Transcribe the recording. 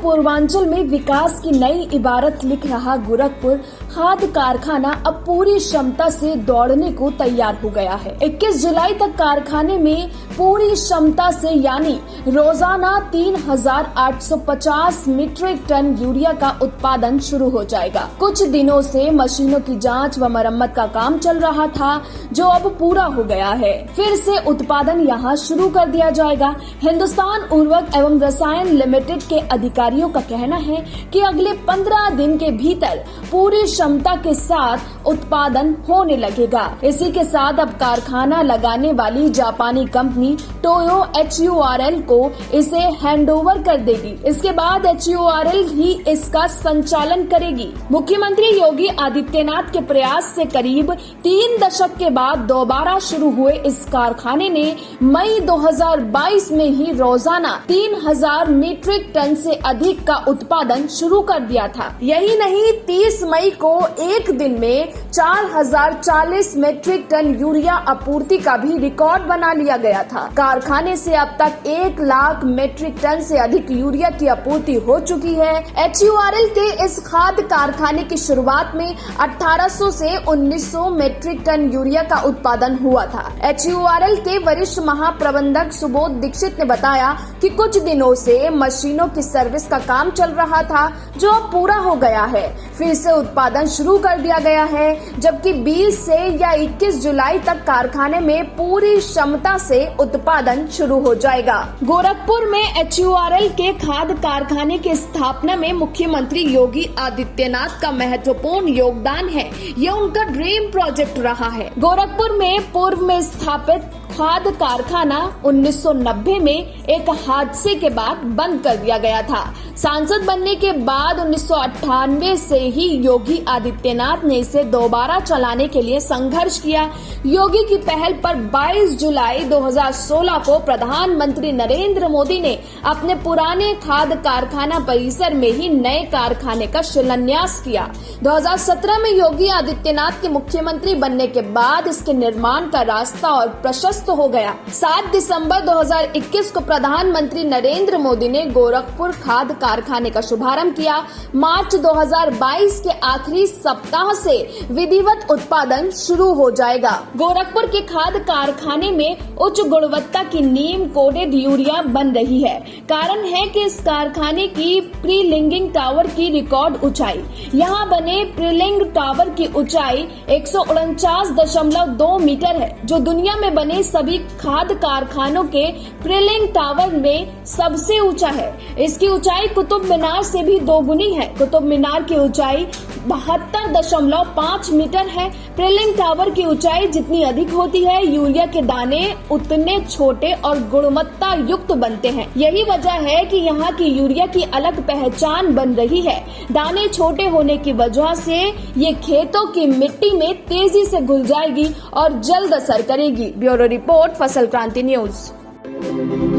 पूर्वांचल में विकास की नई इबारत लिख रहा गोरखपुर खाद्य कारखाना अब पूरी क्षमता से दौड़ने को तैयार हो गया है। 21 जुलाई तक कारखाने में पूरी क्षमता से यानी रोजाना 3,850 मीट्रिक टन यूरिया का उत्पादन शुरू हो जाएगा। कुछ दिनों से मशीनों की जांच व मरम्मत का काम चल रहा था, जो अब पूरा हो गया है। फिर से उत्पादन यहां शुरू कर दिया जाएगा। हिंदुस्तान उर्वरक एवं रसायन लिमिटेड के अधिकारियों का कहना है कि अगले 15 दिन के भीतर पूरी क्षमता के साथ उत्पादन होने लगेगा। इसी के साथ अब कारखाना लगाने वाली जापानी कंपनी टोयो HURL को इसे हैंडओवर कर देगी। इसके बाद HURL ही इसका संचालन करेगी। मुख्यमंत्री योगी आदित्यनाथ के प्रयास से करीब 3 दशक के बाद दोबारा शुरू हुए इस कारखाने ने मई 2022 में ही रोजाना 3,000 मीट्रिक टन से अधिक का उत्पादन शुरू कर दिया था। यही नहीं, 30 मई को एक दिन में 4,040 मीट्रिक टन यूरिया आपूर्ति का भी रिकॉर्ड बना लिया गया था। कारखाने से अब तक 1 लाख मीट्रिक टन से अधिक यूरिया की आपूर्ति हो चुकी है। HURL के इस खाद्य कारखाने की शुरुआत में 1800 से 1900 मीट्रिक टन यूरिया का उत्पादन हुआ था। HURL के वरिष्ठ महाप्रबंधक सुबोध दीक्षित ने बताया कि कुछ दिनों से मशीनों की सर्विस का काम चल रहा था, जो अब पूरा हो गया है। फिर से उत्पादन शुरू कर दिया गया है, जबकि 20 से या 21 जुलाई तक कारखाने में पूरी क्षमता से उत्पादन शुरू हो जाएगा। गोरखपुर में HURL के खाद्य कारखाने की स्थापना में मुख्यमंत्री योगी आदित्यनाथ का महत्वपूर्ण योगदान है। यह उनका ड्रीम प्रोजेक्ट रहा है। गोरखपुर में पूर्व में स्थापित खाद्य कारखाना 1990 में एक हादसे के बाद बंद कर दिया गया था। सांसद बनने के बाद 1998 से ही योगी आदित्यनाथ ने इसे दोबारा चलाने के लिए संघर्ष किया। योगी की पहल पर 22 जुलाई 2016 को प्रधानमंत्री नरेंद्र मोदी ने अपने पुराने खाद्य कारखाना परिसर में ही नए कारखाने का शिलान्यास किया। 2017 में योगी आदित्यनाथ के मुख्यमंत्री बनने के बाद इसके निर्माण का रास्ता और प्रशस्त हो गया। 7 दिसंबर 2021 को प्रधानमंत्री नरेंद्र मोदी ने गोरखपुर खाद्य कारखाने का शुभारंभ किया। मार्च 2022 के आखिरी सप्ताह से विधिवत उत्पादन शुरू हो जाएगा। गोरखपुर के खाद्य कारखाने में उच्च गुणवत्ता की नीम कोटेड यूरिया बन रही है। कारण है कि इस कारखाने की प्रीलिंगिंग टावर की रिकॉर्ड ऊंचाई, यहाँ बने प्रीलिंग टावर की ऊंचाई 149.2 मीटर है, जो दुनिया में बने सभी खाद्य कारखानों के प्रीलिंग टावर में सबसे ऊंचा है। इसकी ऊंचाई कुतुब मीनार से भी दोगुनी है। कुतुब मीनार की ऊंचाई 72.5 मीटर है। प्रीलिंग टावर की ऊंचाई जितनी अधिक होती है, यूरिया के दाने उतने छोटे और गुणवत्ता युक्त बनते हैं। यही वजह है कि यहाँ की यूरिया की अलग पहचान बन रही है। दाने छोटे होने की वजह से ये खेतों की मिट्टी में तेजी से घुल जाएगी और जल्द असर करेगी। ब्यूरो रिपोर्ट, फसल क्रांति न्यूज।